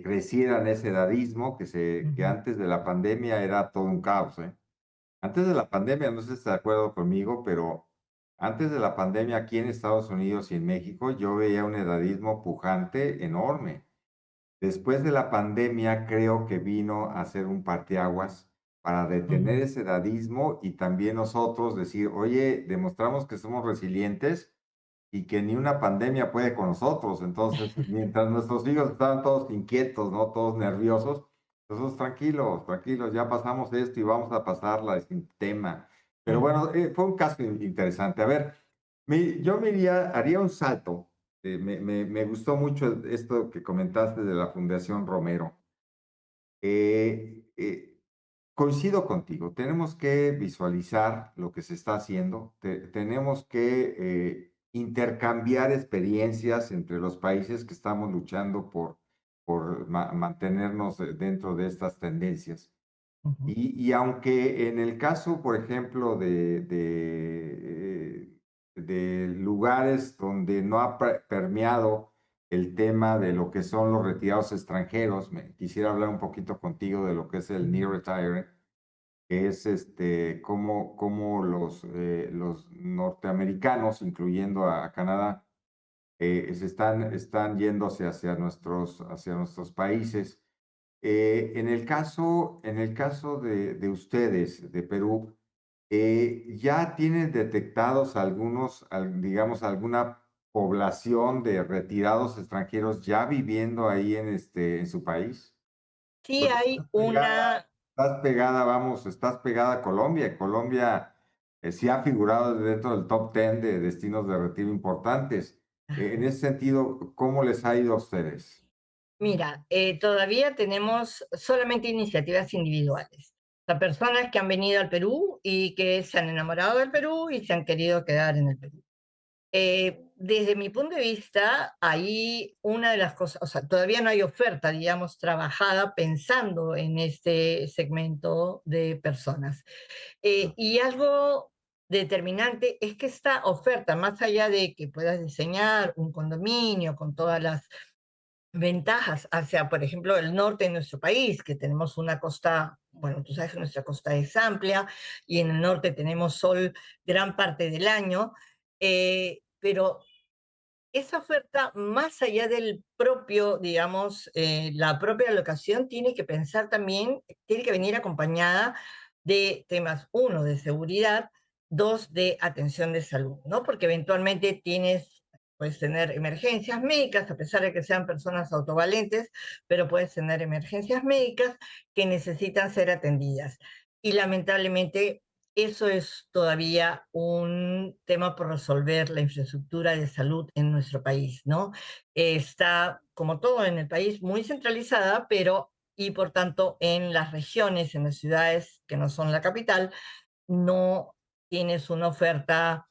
S2: crecieran ese edadismo que
S1: ujú,
S2: antes de la pandemia era todo un caos, ¿eh? Antes de la pandemia, no sé si estás de acuerdo conmigo, pero antes de la pandemia aquí en Estados Unidos y en México, yo veía un edadismo pujante enorme. Después de la pandemia, creo que vino a ser un parteaguas para detener
S1: ujú,
S2: ese edadismo y también nosotros decir, oye, demostramos que somos resilientes y que ni una pandemia puede con nosotros. Entonces, mientras nuestros hijos estaban todos inquietos, ¿no? Todos nerviosos, nosotros tranquilos, tranquilos, ya pasamos esto y vamos a pasarla sin tema. Pero
S1: ujú.
S2: bueno, fue un caso interesante. A ver, yo me iría, haría un salto. Me gustó mucho esto que comentaste de la Fundación Romero. Eh, eh, Coincido contigo, tenemos que visualizar lo que se está haciendo, tenemos que intercambiar experiencias entre los países que estamos luchando por mantenernos dentro de estas tendencias.
S1: Ujú,
S2: Y aunque en el caso, por ejemplo, de lugares donde no ha permeado el tema de lo que son los retirados extranjeros, quisiera hablar un poquito contigo de lo que es el
S1: ujú,
S2: Near Retire, que es cómo los norteamericanos, incluyendo a Canadá, están yéndose hacia nuestros países. En el caso de ustedes, de Perú, ¿ya tienen detectados digamos, alguna población de retirados extranjeros ya viviendo ahí en su país?
S1: Sí
S2: Porque
S1: hay una,
S2: estás pegada a Colombia. Y Colombia sí ha figurado dentro del top 10 de destinos de retiro importantes. En ese sentido, ¿cómo les ha ido a ustedes?
S1: mira, todavía tenemos solamente iniciativas individuales. O sea, personas que han venido al Perú y que se han enamorado del Perú y se han querido quedar en el Perú. Desde mi punto de vista, ahí una de las cosas, o sea, todavía no hay oferta, digamos, trabajada pensando en este segmento de personas. Y algo determinante es que esta oferta, más allá de que puedas diseñar un condominio con todas las ventajas hacia, por ejemplo, el norte de nuestro país, que tenemos una costa, bueno, tú sabes que nuestra costa es amplia y en el norte tenemos sol gran parte del año, pero esa oferta, más allá del propio, digamos, la propia locación, tiene que pensar también, tiene que venir acompañada de temas, uno, de seguridad, dos, de atención de salud, ¿no? Porque eventualmente puedes tener emergencias médicas, a pesar de que sean personas autovalentes, pero puedes tener emergencias médicas que necesitan ser atendidas. Y lamentablemente eso es todavía un tema por resolver, la infraestructura de salud en nuestro país, ¿no? Está, como todo en el país, muy centralizada, pero, y por tanto, en las regiones, en las ciudades que no son la capital, no tienes una oferta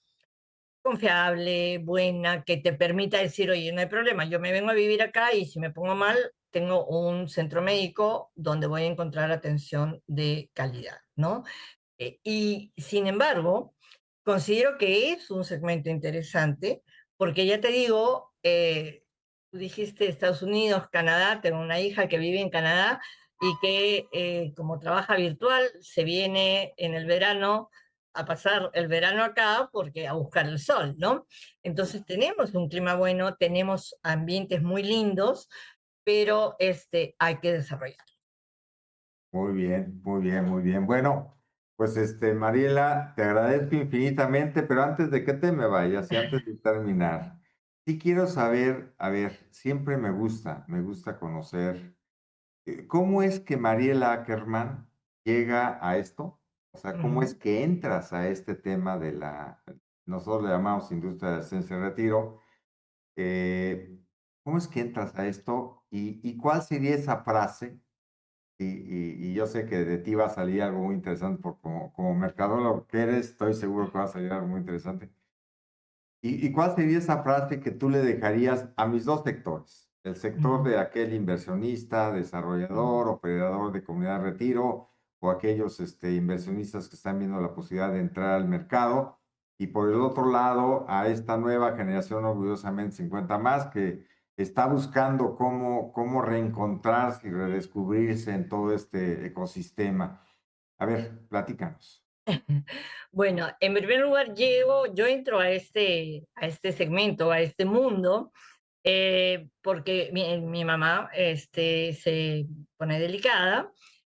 S1: confiable, buena, que te permita decir, oye, no hay problema, yo me vengo a vivir acá y si me pongo mal, tengo un centro médico donde voy a encontrar atención de calidad, ¿no? Y sin embargo, considero que es un segmento interesante, porque ya te digo, tú dijiste Estados Unidos, Canadá, tengo una hija que vive en Canadá y que como trabaja virtual, se viene en el verano a pasar el verano acá porque a buscar el sol, ¿no? Entonces tenemos un clima bueno, tenemos ambientes muy lindos, pero hay que desarrollar.
S2: Muy bien, muy bien, muy bien. Bueno, Pues Mariela, te agradezco infinitamente, pero antes de que te me vayas y antes de terminar, sí quiero saber, a ver, siempre me gusta conocer, ¿cómo es que Mariela Ackerman llega a esto? O sea, ¿cómo es
S1: Ujú,
S2: que entras a este tema de nosotros le llamamos industria de ascenso y retiro? eh, ¿Cómo es que entras a esto? Y cuál sería esa frase? Y yo sé que de ti va a salir algo muy interesante, porque como mercadólogo que eres, estoy seguro que va a salir algo muy interesante. ¿Y cuál sería esa frase que tú le dejarías a mis dos sectores? El sector
S1: ujú,
S2: de aquel inversionista,
S1: ujú.
S2: desarrollador, operador de comunidad de retiro, o aquellos inversionistas que están viendo la posibilidad de entrar al mercado. Y por el otro lado, a esta nueva generación, orgullosamente 50 más, que está buscando cómo reencontrarse y redescubrirse en todo este ecosistema. A ver, platícanos.
S1: Bueno, en primer lugar, yo entro a este segmento, a este mundo, porque mi mamá se pone delicada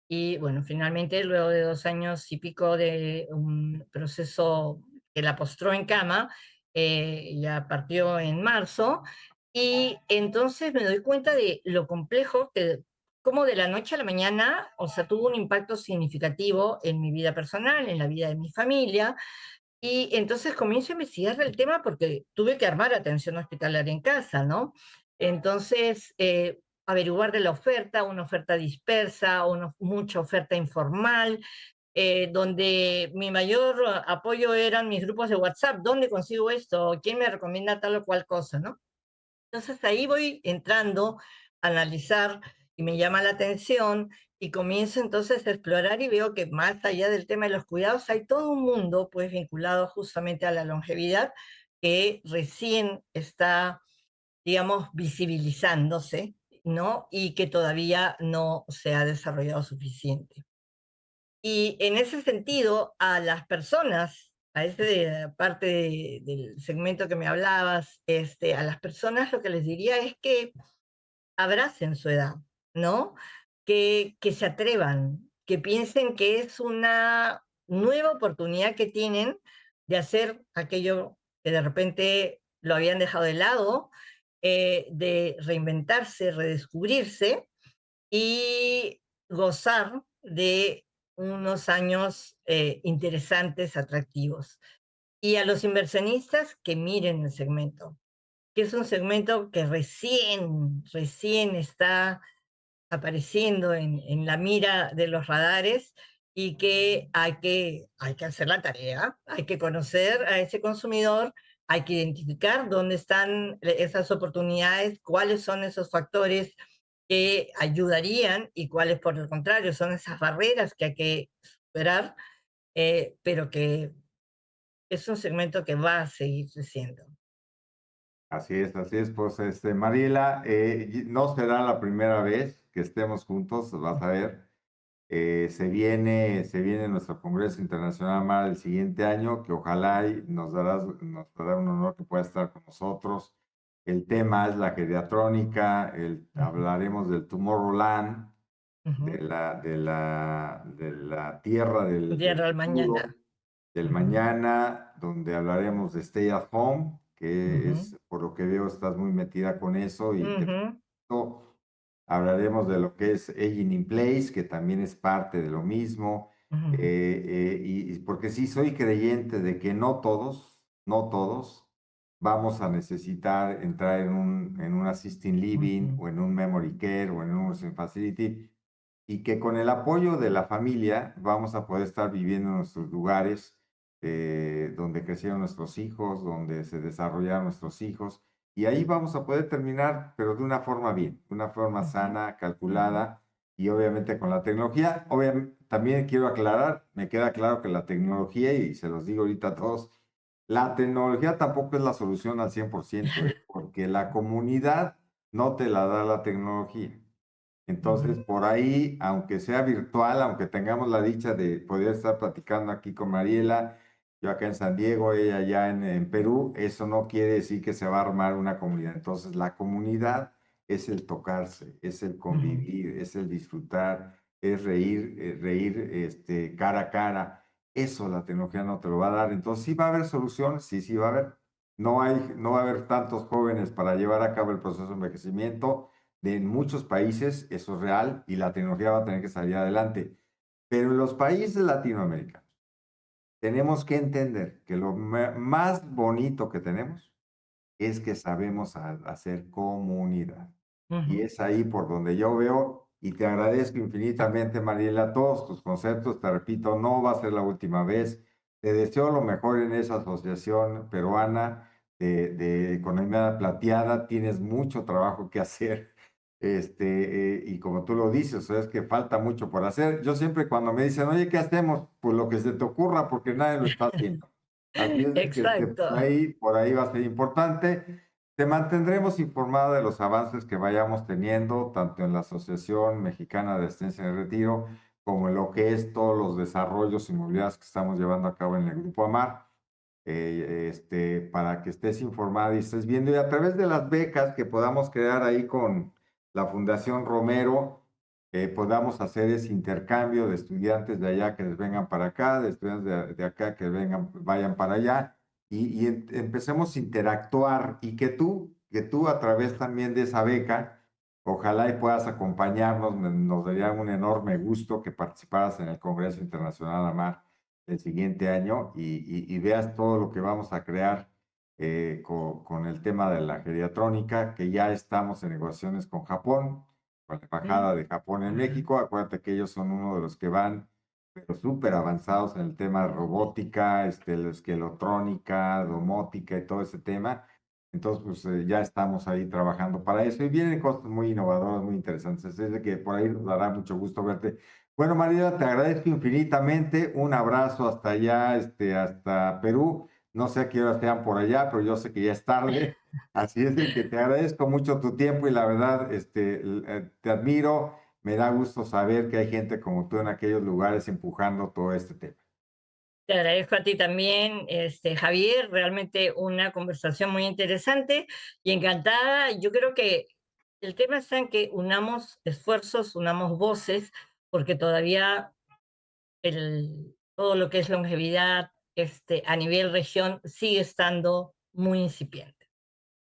S1: y bueno, finalmente luego de 2 años y pico de un proceso que la postró en cama, ya partió en marzo y entonces me doy cuenta de lo complejo que, como de la noche a la mañana, o sea, tuvo un impacto significativo en mi vida personal, en la vida de mi familia, y entonces comienzo a investigar el tema porque tuve que armar atención hospitalaria en casa, ¿no? Entonces, averiguar de la oferta, una oferta dispersa, mucha oferta informal, donde mi mayor apoyo eran mis grupos de WhatsApp. ¿Dónde consigo esto? ¿Quién me recomienda tal o cual cosa, no? Entonces ahí voy entrando a analizar y me llama la atención y comienzo entonces a explorar y veo que más allá del tema de los cuidados hay todo un mundo pues vinculado justamente a la longevidad que recién está, digamos, visibilizándose, ¿no? Y que todavía no se ha desarrollado suficiente. Y en ese sentido, a las personas, a ese parte del segmento que me hablabas, a las personas lo que les diría es que abracen su edad, ¿no? Que se atrevan, que piensen que es una nueva oportunidad que tienen de hacer aquello que de repente lo habían dejado de lado, de reinventarse, redescubrirse y gozar de unos años interesantes, atractivos. Y a los inversionistas que miren el segmento, que es un segmento que recién está apareciendo en la mira de los radares y que hay que hacer la tarea, hay que conocer a ese consumidor, hay que identificar dónde están esas oportunidades, cuáles son esos factores que ayudarían y cuáles, por el contrario, son esas barreras que hay que superar, pero que es un segmento que va a seguir creciendo.
S2: Así es, pues Mariela, no será la primera vez que estemos juntos, vas a ver. Se viene nuestro Congreso Internacional MAR el siguiente año, que ojalá y nos dará un honor que pueda estar con nosotros. El tema es la geriatrónica,
S1: Ujú,
S2: hablaremos del Tomorrowland,
S1: ujú.
S2: de la tierra del
S1: Tierra al
S2: futuro,
S1: mañana.
S2: del
S1: Ujú,
S2: mañana, donde hablaremos de Stay at Home, que
S1: ujú,
S2: es, por lo que veo, estás muy metida con eso y te
S1: ujú,
S2: felicito. Hablaremos de lo que es Aging in Place, que también es parte de lo mismo.
S1: ujú,
S2: Y porque sí soy creyente de que no todos vamos a necesitar entrar en un assisted living
S1: ujú,
S2: o en un memory care o en un nursing facility, y que con el apoyo de la familia vamos a poder estar viviendo en nuestros lugares donde crecieron nuestros hijos, donde se desarrollaron nuestros hijos, y ahí vamos a poder terminar, pero de una forma bien, de una forma
S1: ujú,
S2: sana,
S1: ujú,
S2: calculada, y obviamente con la tecnología. Obviamente, también quiero aclarar, me queda claro que la tecnología, y se los digo ahorita a todos, la tecnología tampoco es la solución al 100%, porque la comunidad no te la da la tecnología.
S1: ujú,
S2: Entonces, por ahí, aunque sea virtual, aunque tengamos la dicha de poder estar platicando aquí con Mariela, yo acá en San Diego, ella allá en Perú, eso no quiere decir que se va a armar una comunidad. Entonces, la comunidad es el tocarse, es el
S1: ujú,
S2: convivir, es el disfrutar, es reír, reír cara a cara. eso la tecnología no te lo va a dar. Entonces, ¿sí va a haber soluciones? Sí, sí va a haber. No va a haber tantos jóvenes para llevar a cabo el proceso de envejecimiento en muchos países, eso es real, y la tecnología va a tener que salir adelante. Pero en los países latinoamericanos tenemos que entender que lo más bonito que tenemos es que sabemos hacer comunidad. Y
S1: Ujú.
S2: es ahí por donde yo veo, y te agradezco infinitamente, Mariela, todos tus conceptos, te repito, no va a ser la última vez. Te deseo lo mejor en esa asociación peruana de economía plateada, tienes mucho trabajo que hacer. Y como tú lo dices, es que falta mucho por hacer. Yo siempre cuando me dicen, oye, ¿qué hacemos? Pues lo que se te ocurra, porque nadie lo está haciendo. Así es de que
S1: Exacto.
S2: por ahí va a ser importante. Te mantendremos informada de los avances que vayamos teniendo, tanto en la Asociación Mexicana de Asistencia en el Retiro, como en lo que es todos los desarrollos inmobiliarios que estamos llevando a cabo en el Grupo AMAR, para que estés informada y estés viendo. Y a través de las becas que podamos crear ahí con la Fundación Romero, podamos hacer ese intercambio de estudiantes de allá que les vengan para acá, de estudiantes de acá que vengan, vayan para allá, y empecemos a interactuar y que tú a través también de esa beca, ojalá y puedas acompañarnos, nos daría un enorme gusto que participaras en el Congreso Internacional AMAR el siguiente año y veas todo lo que vamos a crear con el tema de la geriatrónica, que ya estamos en negociaciones con Japón, con la Embajada de Japón en
S1: Ajá.
S2: México. Acuérdate que ellos son uno de los que van pero súper avanzados en el tema de robótica, la esquelotrónica, domótica y todo ese tema. Entonces, pues ya estamos ahí trabajando para eso y vienen cosas muy innovadoras, muy interesantes. Así es de que por ahí nos dará mucho gusto verte. Bueno, María, te agradezco infinitamente. Un abrazo hasta allá, hasta Perú. No sé a qué hora sean por allá, pero yo sé que ya es tarde. Así es de que te agradezco mucho tu tiempo y la verdad, te admiro. Me da gusto saber que hay gente como tú en aquellos lugares empujando todo este tema.
S1: Te agradezco a ti también, Javier, realmente una conversación muy interesante y encantada. Yo creo que el tema está en que unamos esfuerzos, unamos voces, porque todavía todo lo que es longevidad, a nivel región sigue estando muy incipiente.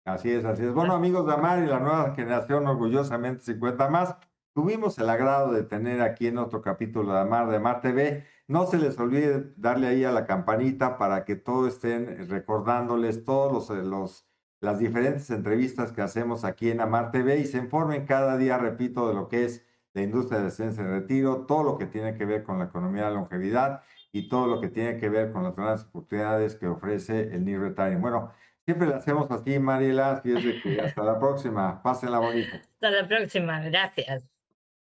S2: Así es, así es. Bueno,
S1: Así
S2: amigos de Amar y la nueva generación, orgullosamente 50 más, tuvimos el agrado de tener aquí en otro capítulo de Amar TV. No se les olvide darle ahí a la campanita para que todos estén recordándoles todos las diferentes entrevistas que hacemos aquí en Amar TV y se informen cada día, repito, de lo que es la industria de ciencia en retiro, todo lo que tiene que ver con la economía de la longevidad y todo lo que tiene que ver con las grandes oportunidades que ofrece el New Retiring. Bueno, siempre le hacemos así, Mariela, así es de que hasta la próxima. Pásenla bonito.
S1: Hasta la próxima, gracias.